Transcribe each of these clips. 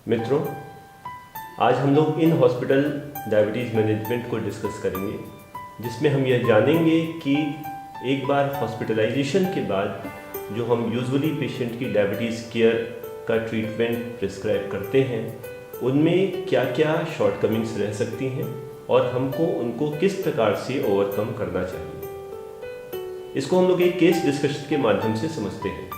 मित्रों, आज हम लोग इन हॉस्पिटल डायबिटीज़ मैनेजमेंट को डिस्कस करेंगे, जिसमें हम यह जानेंगे कि एक बार हॉस्पिटलाइजेशन के बाद जो हम यूजुअली पेशेंट की डायबिटीज़ केयर का ट्रीटमेंट प्रिस्क्राइब करते हैं, उनमें क्या क्या शॉर्टकमिंग्स रह सकती हैं और हमको उनको किस प्रकार से ओवरकम करना चाहिए। इसको हम लोग एक केस डिस्कशन के माध्यम से समझते हैं।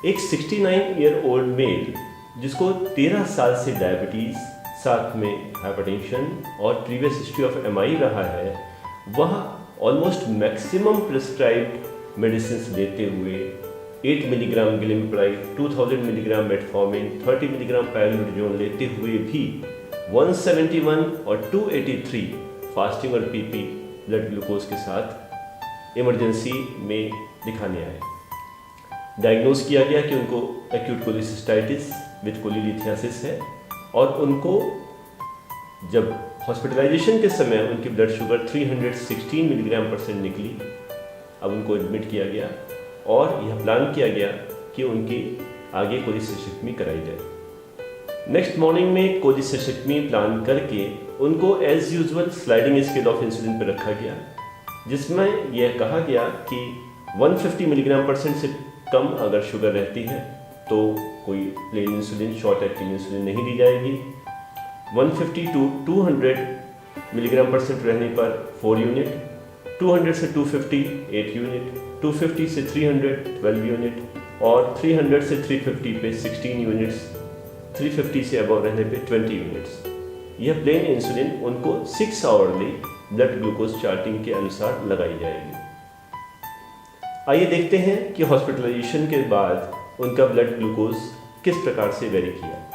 एक 69 ईयर ओल्ड मेल जिसको 13 साल से डायबिटीज़, साथ में हाइपरटेंशन और प्रीवियस हिस्ट्री ऑफ एमआई रहा है, वह ऑलमोस्ट मैक्सिमम प्रिस्क्राइब्ड मेडिसिन लेते हुए 8 मिलीग्राम गिलिम्प्राइड, 2000 मिलीग्राम मेटफॉर्मिन, 30 मिलीग्राम पायलोडिजोन लेते हुए भी 171 और 283 फास्टिंग और पीपी ब्लड ग्लूकोज के साथ इमरजेंसी में दिखाने आए। डायग्नोज किया गया कि उनको एक्यूट कोलिसिस्टाइटिस विद कोलिलिथियासिस है और उनको जब हॉस्पिटलाइजेशन के समय उनकी ब्लड शुगर 316 मिलीग्राम परसेंट निकली। अब उनको एडमिट किया गया और यह प्लान किया गया कि उनकी आगे कोलिसिस्टेक्टमी कराई जाए। नेक्स्ट मॉर्निंग में कोलिसिस्टेक्टमी प्लान करके उनको as usual sliding scale of insulin पर रखा गया, जिसमें यह कहा गया कि 150 मिलीग्राम परसेंट से कम अगर शुगर रहती है तो कोई plain insulin, short acting insulin नहीं दी जाएगी। 150 टू 200 मिलीग्राम परसेंट रहने पर 4 यूनिट, 200 से 250 8 यूनिट, 250 से 300 12 यूनिट और 300 से 350 पे 16 यूनिट्स, 350 से अबव रहने पे 20 यूनिट्स। यह प्लेन इंसुलिन उनको 6 आवरली ब्लड ग्लूकोज चार्टिंग के अनुसार लगाई जाएगी। आइए देखते हैं कि हॉस्पिटलाइजेशन के बाद उनका ब्लड ग्लूकोज किस प्रकार से वेरी किया।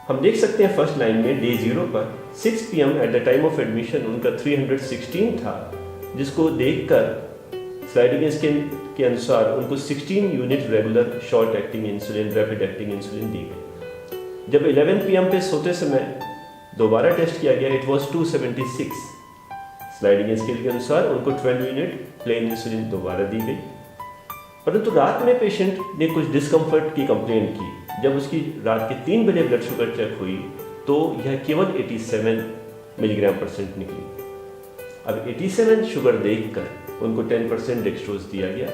हम देख सकते हैं फर्स्ट लाइन में डे 0 पर 6 PM at the time of admission उनका 316 था, जिसको देखकर स्लाइडिंग स्केल के अनुसार उनको 16 unit regular short acting insulin, rapid acting insulin दी गई। जब 11 PM पे सोते समय दोबारा टेस्ट किया गया, इट वॉज 276। स्लाइडिंग स्केल के अनुसार उनको 12 यूनिट प्लेन इंसुलिन दोबारा दी गई। परंतु रात में पेशेंट ने कुछ डिस्कम्फर्ट की कंप्लेंट की। जब उसकी रात के 3 बजे ब्लड शुगर चेक हुई तो यह केवल 87 मिलीग्राम परसेंट निकली। अब 87 शुगर देखकर उनको 10% डेक्सट्रोज दिया गया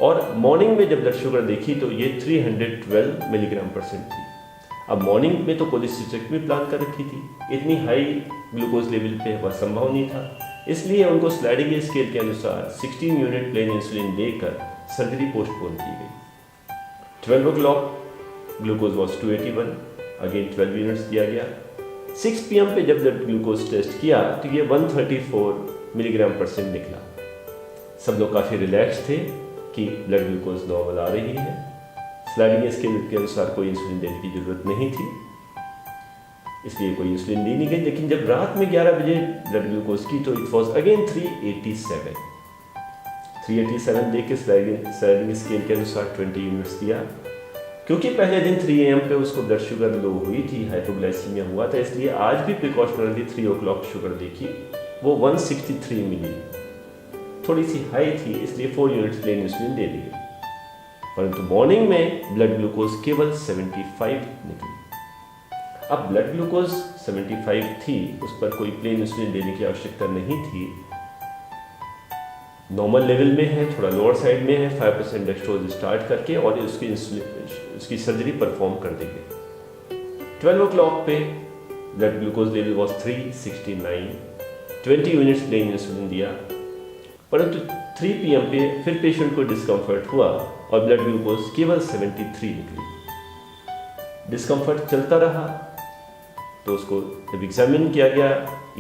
और मॉर्निंग में जब ब्लड शुगर देखी तो ये 312 मिलीग्राम परसेंट थी। अब मॉर्निंग में तो कोलिसिस्टेक्टमी प्लान कर रखी थी, इतनी हाई ग्लूकोज लेवल पे वह संभव नहीं था, इसलिए उनको स्लाइडिंग स्केल के अनुसार 16 यूनिट प्लेन इंसुलिन देकर सर्जरी पोस्टपोन की गई। 12 o'clock glucose was 281, again 12 units दिया गया। 6 PM पे जब ब्लड ग्लूकोज टेस्ट किया तो ये 134 मिलीग्राम परसेंट निकला। सब लोग काफ़ी रिलैक्स थे कि ब्लड ग्लूकोज नॉर्मल आ रही है। स्लाइडिंग स्केल के अनुसार कोई इंसुलिन देने की जरूरत नहीं थी, इसलिए कोई इंसुलिन दी नहीं गई। लेकिन जब रात में 11 बजे ब्लड ग्लूकोज की तो इट वॉज अगेन 387 दे के स्लाइडिंग स्केल के अनुसार 20 यूनिट्स दिया। क्योंकि पहले दिन 3 AM पे उसको ब्लड शुगर लो हुई थी, हाइपोग्लाइसीमिया हुआ था, इसलिए आज भी प्रिकॉशनरली 3 o'clock शुगर देखी, वो 163 मिली, थोड़ी सी हाई थी, इसलिए 4 यूनिट्स प्लेन इंसुलिन दे दी। परंतु मॉर्निंग में ब्लड ग्लूकोज केवल 75 निकली। अब ब्लड ग्लूकोज 75 थी, उस पर कोई प्लेन इंसुलिन देने की आवश्यकता नहीं थी। नॉर्मल लेवल में है, थोड़ा लोअर साइड में है, 5% डेक्सट्रोज स्टार्ट करके और उसकी सर्जरी परफॉर्म कर दी गई। 12 o'clock पे blood glucose level was 369, 20 units plain insulin दिया। परंतु 3 PM पे फिर पेशेंट को डिस्कम्फर्ट हुआ और ब्लड ग्लूकोज केवल 73 निकली। डिस्कम्फर्ट चलता रहा तो उसको जब एग्जामिन किया गया,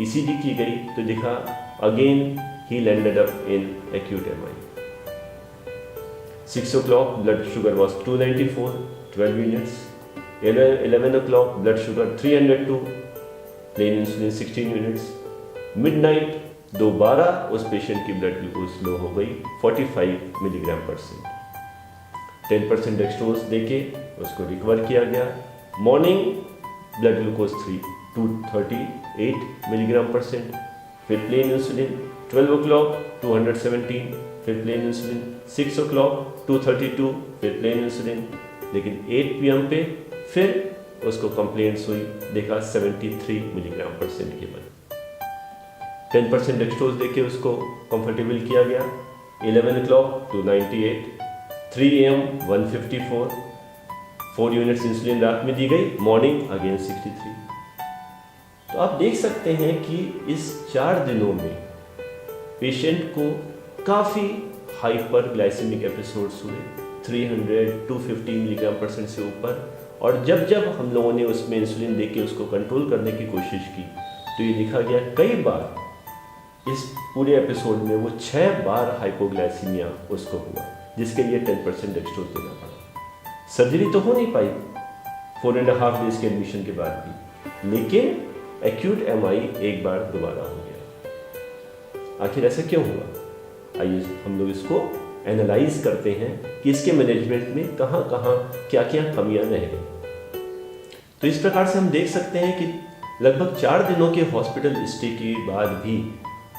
ECG की गई तो दिखा अगेन ही landed up in acute MI. 6 o'clock blood sugar was 294, 12 units. 11 o'clock blood sugar 302, plain insulin 16 units. Midnight दोबारा उस पेशेंट की ब्लड ग्लूकोज लो हो गई 45 मिलीग्राम परसेंट। 10% डेक्सट्रोज देके उसको रिकवर किया गया। Morning blood glucose 238 milligram percent, फिर प्लेन इंसुलिन। 12 o'clock 217, फिर प्लेन इंसुलिन। 6 o'clock 232, फिर प्लेन इंसुलिन। लेकिन 8 PM पे फिर उसको कंप्लेंट्स हुई, देखा 73 मिलीग्राम पर सेंटिकेबल। 10% डेक्सट्रोज देके उसको कंफर्टेबल किया गया। 11 o'clock to 98, 3 AM 154, 4 units insulin रात में दी गई, मॉर्निंग अगेन 63। तो आप देख सकते हैं कि इस 4 दिनों में पेशेंट को काफ़ी हाइपर ग्लाइसेमिक एपिसोड्स हुए, 300, 250 मिलीग्राम परसेंट से ऊपर। और जब जब हम लोगों ने उसमें इंसुलिन देके उसको कंट्रोल करने की कोशिश की तो ये देखा गया कई बार इस पूरे एपिसोड में वो 6 बार हाइपोग्लाइसीमिया उसको हुआ, जिसके लिए 10% डेक्सट्रोज देना पड़ा। सर्जरी तो हो नहीं पाई 4.5 डेज के एडमिशन के बाद भी, लेकिन एक्यूट MI एक बार दोबारा हो गया। आखिर ऐसा क्यों हुआ? आइए हम लोग इसको एनालाइज करते हैं कि इसके मैनेजमेंट में कहाँ कहाँ क्या क्या कमियां रह गई। तो इस प्रकार से हम देख सकते हैं कि लगभग 4 दिनों के हॉस्पिटल स्टे के बाद भी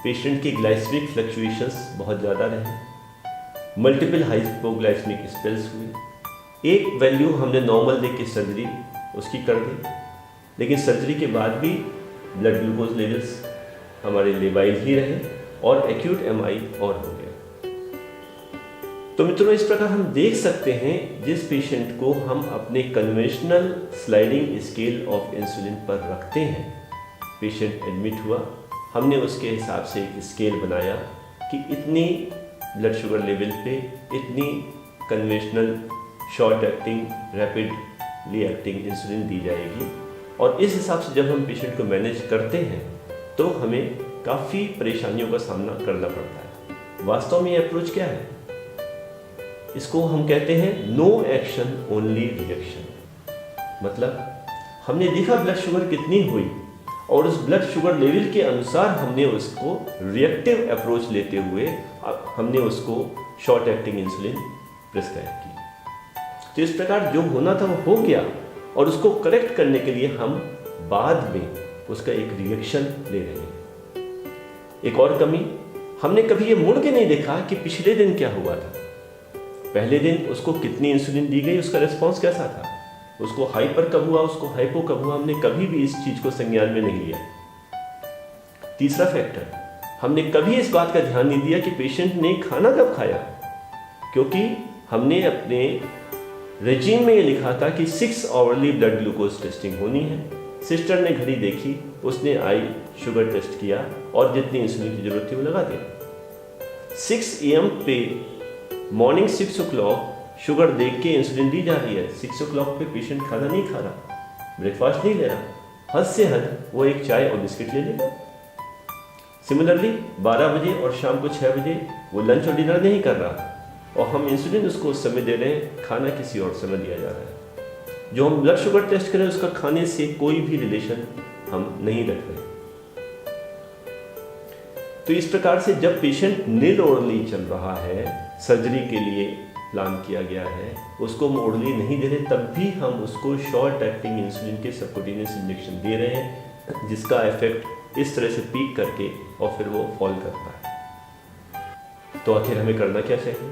पेशेंट के ग्लाइसेमिक फ्लक्चुएशंस बहुत ज़्यादा रहे, मल्टीपल हाइपोग्लाइसेमिक स्पेल्स हुए। एक वैल्यू हमने नॉर्मल देख के सर्जरी उसकी कर दी, लेकिन सर्जरी के बाद भी ब्लड ग्लूकोज लेवल्स हमारे लेवाइल ही रहे और एक्यूट MI और हो गया। तो मित्रों, इस प्रकार हम देख सकते हैं जिस पेशेंट को हम अपने conventional sliding scale of insulin पर रखते हैं, पेशेंट एडमिट हुआ, हमने उसके हिसाब से एक स्केल बनाया कि इतनी ब्लड शुगर लेवल पे इतनी conventional short acting rapidly acting insulin दी जाएगी। और इस हिसाब से जब हम पेशेंट को मैनेज करते हैं तो हमें काफ़ी परेशानियों का सामना करना पड़ता है। वास्तव में ये अप्रोच क्या है? इसको हम कहते हैं नो एक्शन ओनली रिएक्शन। मतलब हमने देखा ब्लड शुगर कितनी हुई और उस ब्लड शुगर लेवल के अनुसार हमने उसको रिएक्टिव अप्रोच लेते हुए हमने उसको शॉर्ट एक्टिंग इंसुलिन प्रिस्क्राइब की। तो इस प्रकार जो होना था वो हो गया और उसको करेक्ट करने के लिए हम बाद में उसका एक रिएक्शन ले रहे हैं। एक और कमी, हमने कभी ये मुड़ के नहीं देखा कि पिछले दिन क्या हुआ था। पहले दिन उसको कितनी इंसुलिन दी गई, उसका रिस्पॉन्स कैसा था, उसको हाइपर कब हुआ, उसको हाइपो कब हुआ, हमने कभी भी इस चीज को संज्ञान में नहीं लिया। तीसरा फैक्टर, हमने कभी इस बात का ध्यान नहीं दिया कि पेशेंट ने खाना कब खाया, क्योंकि हमने अपने रेजिम में ये लिखा था कि 6 आवरली ब्लड ग्लूकोज टेस्टिंग होनी है। सिस्टर ने घड़ी देखी, उसने आई शुगर टेस्ट किया और जितनी इंसुलिन की जरूरत थी वो लगा दिया। 6 AM पे मॉर्निंग 6 o'clock शुगर देख के इंसुलिन दी जा रही है। 6 o'clock पे पेशेंट खाना नहीं खा रहा, ब्रेकफास्ट नहीं ले रहा, हद से हद वो एक चाय और बिस्किट ले लेगा। सिमिलरली 12 बजे और शाम को 6 बजे वो लंच और डिनर नहीं कर रहा और हम इंसुलिन उसको उस समय दे रहे हैं, खाना किसी और समय दिया जा रहा है। जो हम ब्लड शुगर टेस्ट करें उसका खाने से कोई भी रिलेशन हम नहीं रख रहे। तो इस प्रकार से जब पेशेंट नील ओरली चल रहा है, सर्जरी के लिए प्लान किया गया है, उसको हम ओरली नहीं दे रहे, तब भी हम उसको शॉर्ट एक्टिंग इंसुलिन के सबक्यूटेनियस इंजेक्शन दे रहे हैं, जिसका इफेक्ट इस तरह से पीक करके और फिर वो फॉल करता है। तो आखिर हमें करना क्या चाहिए?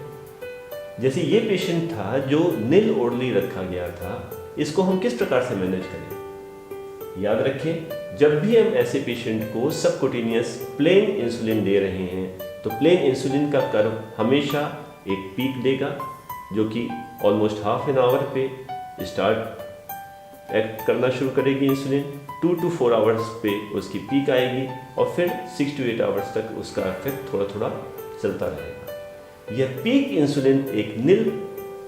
जैसे ये पेशेंट था जो नील ओरली रखा गया था, इसको हम किस प्रकार से मैनेज करें? याद रखें, जब भी हम ऐसे पेशेंट को सबक्यूटेनियस प्लेन इंसुलिन दे रहे हैं तो प्लेन इंसुलिन का कर्व हमेशा एक पीक देगा, जो कि ऑलमोस्ट हाफ एन आवर पे स्टार्ट एक्ट करना शुरू करेगी इंसुलिन, 2 to 4 आवर्स पे उसकी पीक आएगी और फिर 6 to 8 आवर्स तक उसका इफेक्ट थोड़ा थोड़ा चलता रहेगा। यह पीक इंसुलिन एक नील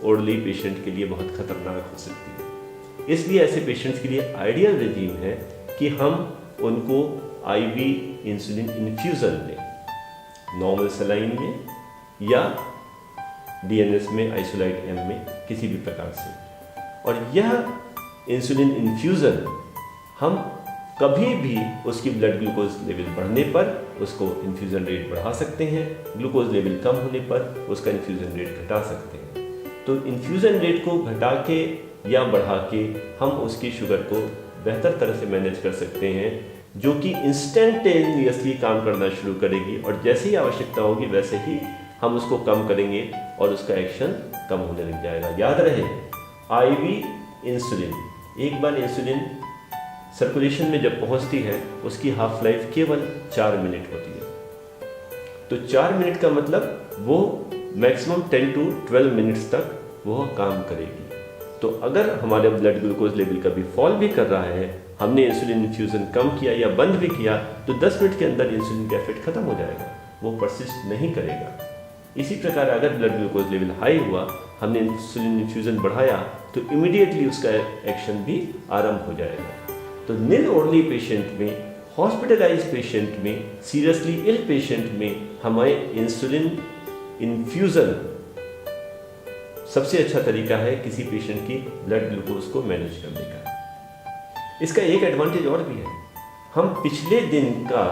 ओरली पेशेंट के लिए बहुत खतरनाक हो सकती है। इसलिए ऐसे पेशेंट्स के लिए आइडियल रेजीम है कि हम उनको IV इंसुलिन इन्फ्यूज़न दें, नॉर्मल सलाइन में या DNS में, आइसोलाइट M में, किसी भी प्रकार से। और यह इंसुलिन इन्फ्यूज़न हम कभी भी उसकी ब्लड ग्लूकोज लेवल बढ़ने पर उसको इन्फ्यूज़न रेट बढ़ा सकते हैं, ग्लूकोज लेवल कम होने पर उसका इन्फ्यूज़न रेट घटा सकते हैं। तो इन्फ्यूज़न रेट को घटा के या बढ़ा के हम उसकी शुगर को बेहतर तरह से मैनेज कर सकते हैं, जो कि इंस्टेंटेनियसली काम करना शुरू करेगी और जैसे ही आवश्यकता होगी वैसे ही हम उसको कम करेंगे और उसका एक्शन कम होने लग जाएगा। याद रहे, IV इंसुलिन, एक बार इंसुलिन सर्कुलेशन में जब पहुंचती है उसकी हाफ लाइफ केवल 4 मिनट होती है। तो 4 मिनट का मतलब वो मैक्सिमम 10 to 12 मिनट्स तक वो काम करेगी। तो अगर हमारे ब्लड ग्लूकोज लेवल कभी फॉल भी कर रहा है, हमने इंसुलिन इन्फ्यूज़न कम किया या बंद भी किया, तो 10 मिनट के अंदर इंसुलिन का इफेक्ट खत्म हो जाएगा, वो परसिस्ट नहीं करेगा। इसी प्रकार अगर ब्लड ग्लूकोज लेवल हाई हुआ, हमने इंसुलिन इन्फ्यूज़न बढ़ाया, तो इमीडिएटली उसका एक्शन भी आरंभ हो जाएगा। तो नील ओनली पेशेंट में, हॉस्पिटलाइज पेशेंट में, सीरियसली इल पेशेंट में हमें इंसुलिन इन्फ्यूज़न सबसे अच्छा तरीका है किसी पेशेंट की ब्लड ग्लूकोज को मैनेज करने का। इसका एक एडवांटेज और भी है, हम पिछले दिन का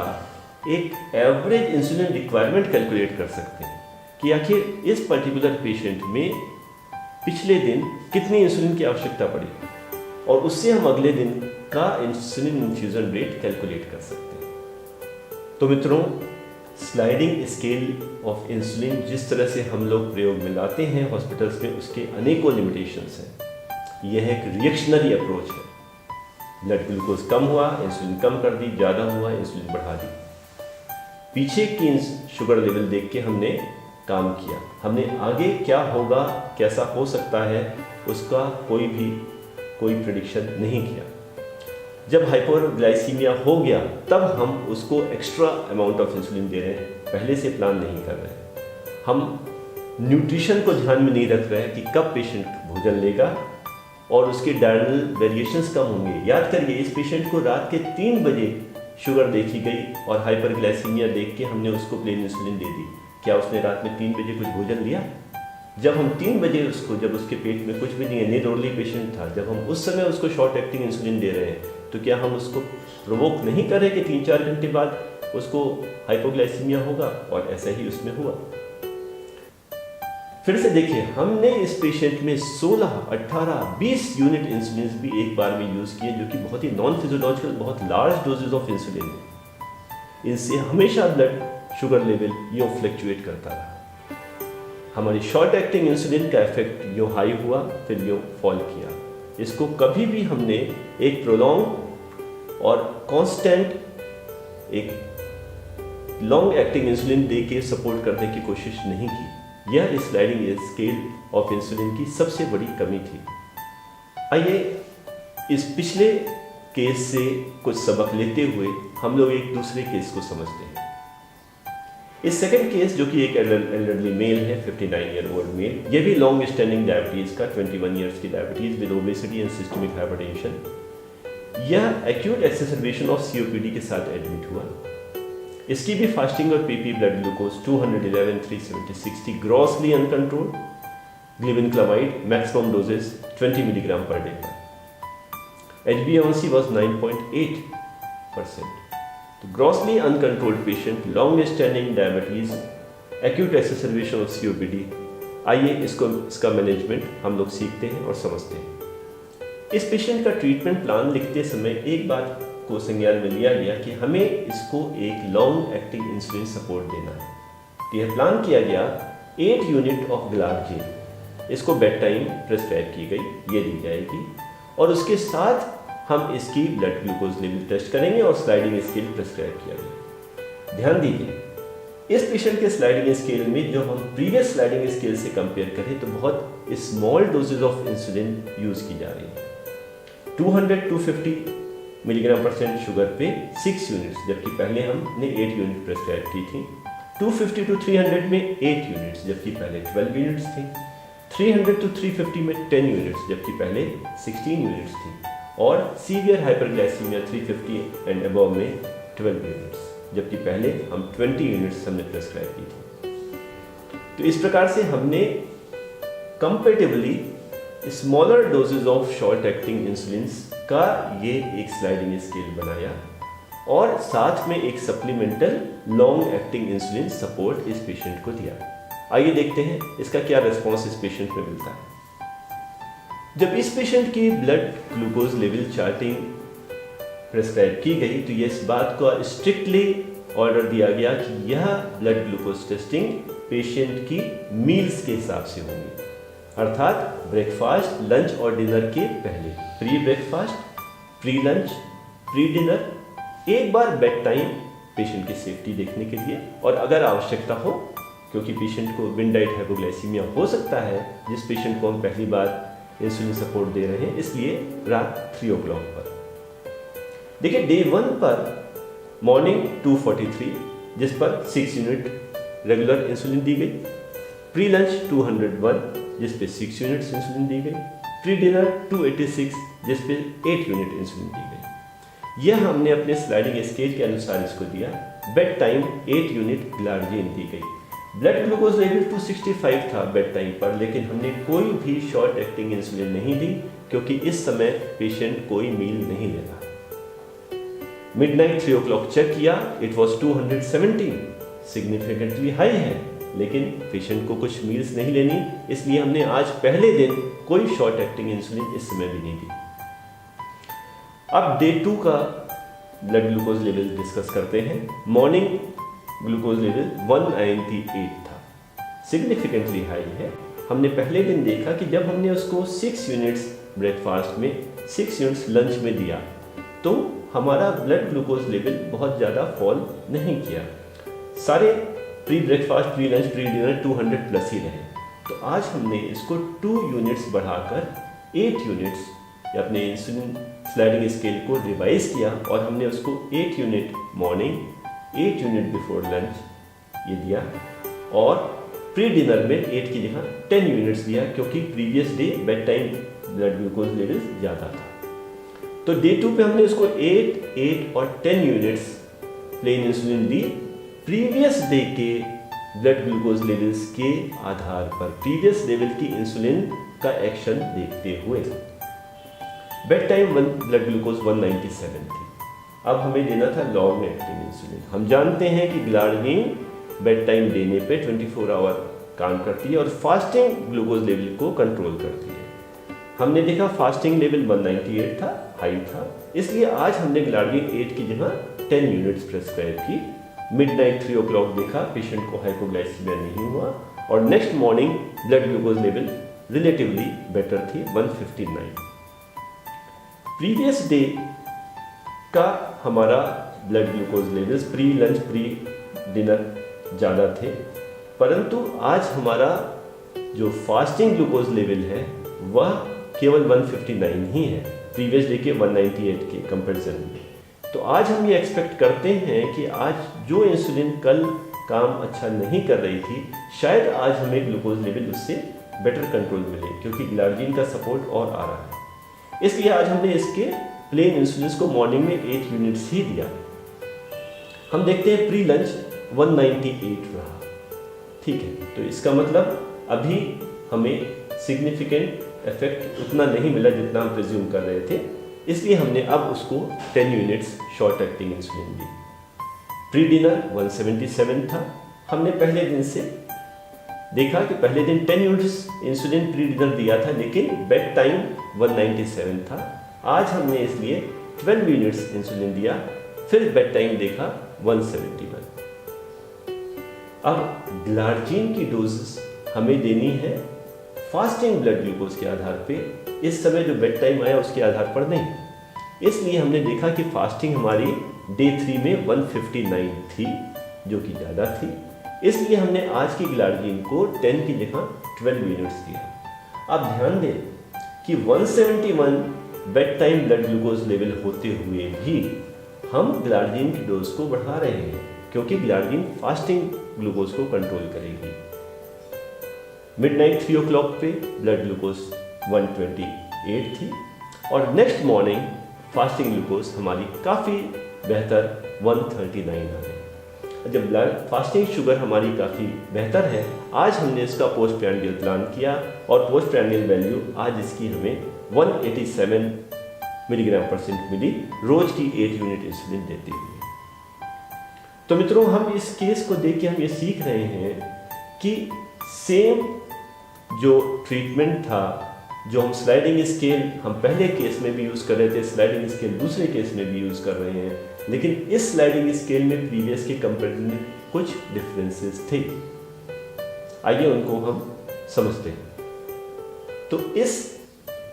एक एवरेज इंसुलिन रिक्वायरमेंट कैलकुलेट कर सकते हैं कि आखिर इस पर्टिकुलर पेशेंट में पिछले दिन कितनी इंसुलिन की आवश्यकता पड़ी, और उससे हम अगले दिन का इंसुलिन इन्फ्यूज़न रेट कैलकुलेट कर सकते हैं। तो मित्रों, स्लाइडिंग स्केल ऑफ इंसुलिन जिस तरह से हम लोग प्रयोग में लाते हैं हॉस्पिटल्स में, उसके अनेकों लिमिटेशंस हैं। यह एक रिएक्शनरी अप्रोच है। ब्लड ग्लूकोज कम हुआ, इंसुलिन कम कर दी, ज़्यादा हुआ, इंसुलिन बढ़ा दी। पीछे की शुगर लेवल देख के हमने काम किया, हमने आगे क्या होगा, कैसा हो सकता है, उसका कोई प्रेडिक्शन नहीं किया। जब हाइपोग्लाइसीमिया हो गया तब हम उसको एक्स्ट्रा अमाउंट ऑफ इंसुलिन दे रहे हैं, पहले से प्लान नहीं कर रहे। हम न्यूट्रिशन को ध्यान में नहीं रख रहे हैं कि कब पेशेंट भोजन लेगा और उसके डायरनल वेरिएशंस कम होंगे। याद करिए, इस पेशेंट को रात के 3 बजे शुगर देखी गई और हाइपरग्लाइसीमिया देख के हमने उसको प्लेन इंसुलिन दे दी। क्या उसने रात में 3 बजे कुछ भोजन लिया? जब हम 3 बजे उसको, जब उसके पेट में कुछ भी नहीं है, नीड ओनली पेशेंट था, जब हम उस समय उसको शॉर्ट एक्टिंग इंसुलिन दे रहे हैं, तो क्या हम उसको प्रोवोक नहीं कर रहे कि 3-4 घंटे बाद उसको हाइपोग्लाइसीमिया होगा? और ऐसा ही उसमें हुआ। फिर से देखिए, हमने इस पेशेंट में 16, 18, 20 यूनिट इंसुलिन भी एक बार में यूज़ किए, जो कि बहुत ही नॉन फिजियोलॉजिकल, बहुत लार्ज डोजेज ऑफ इंसुलिन है। इनसे हमेशा ब्लड शुगर लेवल यूँ फ्लक्चुएट करता रहा। हमारी शॉर्ट एक्टिंग इंसुलिन का इफेक्ट यूँ हाई हुआ, फिर यूँ फॉल किया। इसको कभी भी हमने एक प्रोलॉन्ग और कांस्टेंट, एक लॉन्ग एक्टिंग इंसुलिन दे के सपोर्ट करने की कोशिश नहीं की। यह स्लाइडिंग स्केल ऑफ इंसुलिन की सबसे बड़ी कमी थी। आइए इस पिछले केस से कुछ सबक लेते हुए हम लोग एक दूसरे केस को समझते हैं। इस सेकंड केस, जो कि एक एल्डरली मेल है, 59 ईयर ओल्ड मेल, ये भी लॉन्ग स्टैंडिंग डायबिटीज़ का, 21 ईयर्स की diabetes with obesity and systemic hypertension, यह एक्यूट एक्सेसरबेशन ऑफ COPD के साथ एडमिट हुआ। इसकी भी फास्टिंग और PP blood glucose 211, 370, 60 grossly uncontrolled, glibenclamide maximum doses 20 milligram per day पर। HbA1c was 9.8%। तो grossly uncontrolled patient, long standing diabetes, acute exacerbation of COPD। आइए इसका मैनेजमेंट हम लोग सीखते हैं और समझते हैं। इस पेशेंट का ट्रीटमेंट प्लान लिखते समय एक बात को संज्ञान में लिया गया कि हमें इसको एक लॉन्ग एक्टिंग इंसुलिन सपोर्ट देना है। तो यह प्लान किया गया 8 यूनिट ऑफ ग्लार्जिन, इसको बेड टाइम प्रेस्क्राइब की गई, ये दी जाएगी, और उसके साथ हम इसकी ब्लड ग्लूकोज लेवल टेस्ट करेंगे और स्लाइडिंग स्केल प्रेस्क्राइब किया गया। ध्यान दीजिए, इस पेशेंट के स्लाइडिंग स्केल में जो हम प्रीवियस स्लाइडिंग स्केल से कंपेयर करें तो बहुत small doses of insulin use की जा रही है। 200-250 मिलीग्राम परसेंट शुगर पे 6 यूनिट्स, जबकि पहले हमने 8 यूनिट प्रेस्क्राइब की थी। 250-300 में 8 यूनिट्स, जबकि पहले 12 यूनिट्स थी। 300-350 में 10 यूनिट्स, जबकि पहले 16 यूनिट्स थी। और सीवियर हाइपरग्लाइसीमिया 350 एंड अबव में 12 यूनिट्स, जबकि पहले हम 20 यूनिट्स हमने प्रेस्क्राइब की थी। तो इस प्रकार से हमने comparatively smaller doses of short acting insulin का ये एक स्लाइडिंग स्केल बनाया और साथ में एक supplemental long acting insulin support इस पेशेंट को दिया। आइए देखते हैं इसका क्या रिस्पॉन्स इस पेशेंट में मिलता है। जब इस पेशेंट की blood glucose level charting prescribe की गई तो ये इस बात को स्ट्रिक्टली ऑर्डर दिया गया कि यह ब्लड ग्लूकोज टेस्टिंग पेशेंट की मील्स के हिसाब से होंगी। अर्थात ब्रेकफास्ट, लंच और डिनर के पहले, pre breakfast, pre lunch, pre dinner, एक बार बेड टाइम पेशेंट की सेफ्टी देखने के लिए, और अगर आवश्यकता हो, क्योंकि पेशेंट को विंडाइट हाइपोग्लाइसीमिया हो सकता है, जिस पेशेंट को हम पहली बार इंसुलिन सपोर्ट दे रहे हैं, इसलिए रात 3 o'clock पर। देखिए डे 1 पर मॉर्निंग 243 जिस पर 6 यूनिट रेगुलर इंसुलिन दी गई, प्री लंच 201 जिस पे 6 यूनिट्स इंसुलिन दी गई, प्री डिनर 286 जिस पे 8 यूनिट इंसुलिन दी गई। यह हमने अपने स्लाइडिंग स्केल के अनुसार इसको दिया। बेड टाइम 8 यूनिट ग्लार्जिन दी गई। ब्लड ग्लूकोज लेवल 265 था बेड टाइम पर, लेकिन हमने कोई भी शॉर्ट एक्टिंग इंसुलिन नहीं दी, क्योंकि इस समय पेशेंट कोई मील नहीं ले रहा। मिडनाइट 3 o'clock चेक किया, इट वॉज 217, सिग्निफिकेंटली हाई है, लेकिन पेशेंट को कुछ मील्स नहीं लेनी, इसलिए हमने आज पहले दिन कोई शॉर्ट एक्टिंग इंसुलिन इस समय भी नहीं दी। अब डे 2 का ब्लड ग्लूकोज लेवल डिस्कस करते हैं। मॉर्निंग ग्लूकोज लेवल 198 था, सिग्निफिकेंटली हाई है। हमने पहले दिन देखा कि जब हमने उसको 6 यूनिट्स ब्रेकफास्ट में, 6 यूनिट्स लंच में दिया, तो हमारा ब्लड ग्लूकोज लेवल बहुत ज़्यादा फॉल नहीं किया। सारे pre breakfast, pre lunch, pre dinner 200 plus ही रहे। तो आज हमने इसको 2 यूनिट्स बढ़ाकर 8 यूनिट्स अपने इंसुलिन स्लाइडिंग स्केल को रिवाइज किया, और हमने उसको 8 unit morning, 8 unit before lunch ये दिया, और प्री डिनर में 8 की जगह 10 यूनिट्स दिया, क्योंकि previous day bed time blood glucose level ज़्यादा था। तो डे 2 पे हमने उसको 8, 8 और 10 यूनिट्स प्लेन इंसुलिन दी, प्रीवियस डे के ब्लड ग्लूकोज लेवल्स के आधार पर, प्रीवियस लेवल की इंसुलिन का एक्शन देखते हुए। बेड टाइम ब्लड ग्लूकोज 197 थी। अब हमें देना था लॉन्ग एक्टिंग इंसुलिन। हम जानते हैं कि ग्लार्जिन बेड टाइम देने पे 24 आवर काम करती है और फास्टिंग ग्लूकोज लेवल को कंट्रोल करती है। हमने देखा फास्टिंग लेवल 198 था, हाई था, इसलिए आज हमने ग्लार्जिन 8 की जगह 10 यूनिट्स प्रेस्क्राइब की। मिडनाइट 3 o'clock देखा, पेशेंट को हाइपोग्लाइसीमिया नहीं हुआ, और next morning blood glucose level relatively better थी, 159। प्रीवियस डे का हमारा blood glucose levels pre lunch, pre dinner ज़्यादा थे, परंतु आज हमारा जो फास्टिंग ग्लूकोज लेवल है वह केवल 159 ही है, प्रीवियस डे के 198 के कंपैरिजन में। तो आज हम ये एक्सपेक्ट करते हैं कि आज जो इंसुलिन कल काम अच्छा नहीं कर रही थी, शायद आज हमें ग्लूकोज लेवल उससे बेटर कंट्रोल मिले, क्योंकि ग्लार्जिन का सपोर्ट और आ रहा है। इसलिए आज हमने इसके प्लेन इंसुलिन को मॉर्निंग में 8 यूनिट्स ही दिया। हम देखते हैं प्री लंच 198 रहा, ठीक है। तो इसका मतलब अभी हमें सिग्निफिकेंट इफेक्ट उतना नहीं मिला जितना हम प्रिज्यूम कर रहे थे, इसलिए हमने अब उसको 10 यूनिट्स शॉर्ट एक्टिंग इंसुलिन दी। प्री डिनर 177 था। हमने पहले दिन से देखा कि पहले दिन 10 यूनिट्स इंसुलिन प्री डिनर दिया था, लेकिन बेड टाइम 197 था। आज हमने इसलिए 12 यूनिट्स इंसुलिन दिया, फिर बेड टाइम देखा 171। अब ग्लार्जिन की डोजेस हमें देनी है फास्टिंग ब्लड ग्लूकोज के आधार पे, इस समय जो बेड टाइम आया उसके आधार पर नहीं। इसलिए हमने देखा कि फास्टिंग हमारी डे 3 में 159 थी, जो कि ज़्यादा थी, इसलिए हमने आज की ग्लार्जिन को 10 की जगह 12 यूनिट्स दिया। अब ध्यान दें कि 171 bed time blood glucose level होते हुए भी हम ग्लार्जिन की डोज को बढ़ा रहे हैं, क्योंकि ग्लार्जिन फास्टिंग ग्लूकोज को कंट्रोल करेगी। मिडनाइट 3 o'clock पे ब्लड ग्लूकोज 128 थी, और नेक्स्ट मॉर्निंग फास्टिंग ग्लूकोज हमारी काफ़ी बेहतर 139 आ गई। जब ब्लड फास्टिंग शुगर हमारी काफ़ी बेहतर है, आज हमने इसका पोस्ट प्रैंडियल प्लान किया, और पोस्ट प्रैंडियल वैल्यू आज इसकी हमें 187 mg/% मिली, रोज की 8 यूनिट इंसुलिन देते हुए। तो मित्रों, हम इस केस को देख के हम ये सीख रहे हैं कि सेम जो ट्रीटमेंट था, जो हम स्लाइडिंग स्केल हम पहले केस में भी यूज़ कर रहे थे, स्लाइडिंग स्केल दूसरे केस में भी यूज़ कर रहे हैं, लेकिन इस स्लाइडिंग स्केल में प्रीवियस के कंपैरिजन में कुछ डिफरेंसेस थे। आइए उनको हम समझते हैं। तो इस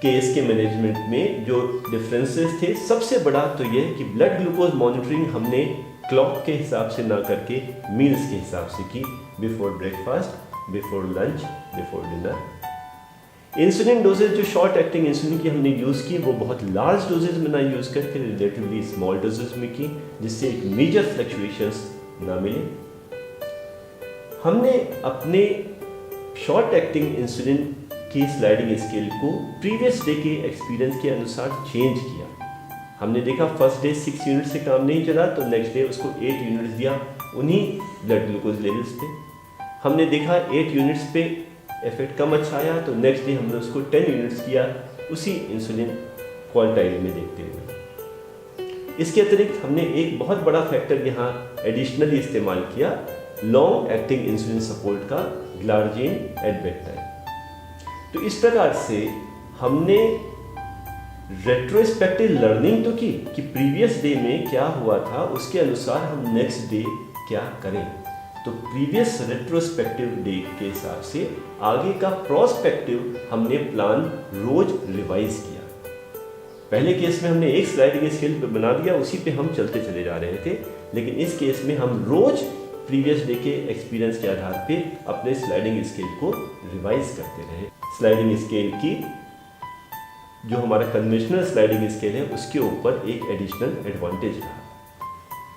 केस के मैनेजमेंट में जो डिफरेंसेस थे, सबसे बड़ा तो यह है कि ब्लड ग्लूकोज मॉनिटरिंग हमने क्लॉक के हिसाब से ना करके मील्स के हिसाब से की, before breakfast, before lunch, before dinner. Insulin doses जो शॉर्ट एक्टिंग इंसुलिन की हमने यूज़ की वो बहुत लार्ज डोजेज में ना यूज़ करके रिलेटिवली स्मॉल डोजेज में की, जिससे एक मेजर फ्लक्चुएशंस ना मिले। हमने अपने शॉर्ट एक्टिंग इंसुलिन की स्लाइडिंग स्केल को प्रीवियस डे के एक्सपीरियंस के अनुसार चेंज किया। हमने देखा फर्स्ट डे 6 यूनिट से काम नहीं चला तो नेक्स्ट डे उसको 8 यूनिट्स दिया उन्हीं ब्लड ग्लूकोज लेवल्स पे। हमने देखा 8 यूनिट्स पे इफेक्ट कम अच्छा आया तो नेक्स्ट डे हमने उसको 10 यूनिट्स किया उसी इंसुलिन क्वार्टाइल में देखते हुए। इसके अतिरिक्त हमने एक बहुत बड़ा फैक्टर यहाँ एडिशनली इस्तेमाल किया, लॉन्ग एक्टिंग इंसुलिन सपोर्ट का, ग्लार्जिन एट बेड टाइम। तो इस प्रकार से हमने रेट्रोस्पेक्टिव लर्निंग तो की कि प्रीवियस डे में क्या हुआ था, उसके अनुसार हम नेक्स्ट डे क्या करें। तो प्रीवियस रेट्रोस्पेक्टिव डे के हिसाब से आगे का प्रोस्पेक्टिव हमने प्लान रोज रिवाइज किया। पहले केस में हमने एक स्लाइडिंग स्केल पे बना दिया, उसी पे हम चलते चले जा रहे थे, लेकिन इस केस में हम रोज प्रीवियस डे के एक्सपीरियंस के आधार पे अपने स्लाइडिंग स्केल को रिवाइज करते रहे। स्लाइडिंग स्केल की जो हमारा कन्वेंशनल स्लाइडिंग स्केल है उसके ऊपर एक एडिशनल एडवांटेज रहा।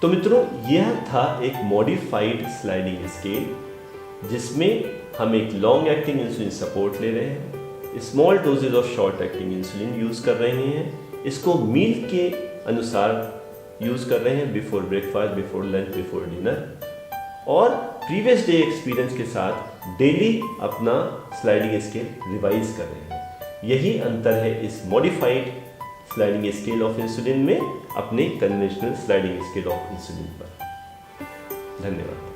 तो मित्रों, यह था एक मॉडिफाइड स्लाइडिंग स्केल जिसमें हम एक लॉन्ग एक्टिंग इंसुलिन सपोर्ट ले रहे हैं, small doses of short acting insulin use कर रहे हैं, इसको मील के अनुसार यूज़ कर रहे हैं, before breakfast, before lunch, before dinner, और प्रीवियस डे एक्सपीरियंस के साथ डेली अपना स्लाइडिंग स्केल रिवाइज कर रहे हैं। यही अंतर है इस modified sliding scale of insulin में अपने conventional sliding scale of insulin पर। धन्यवाद।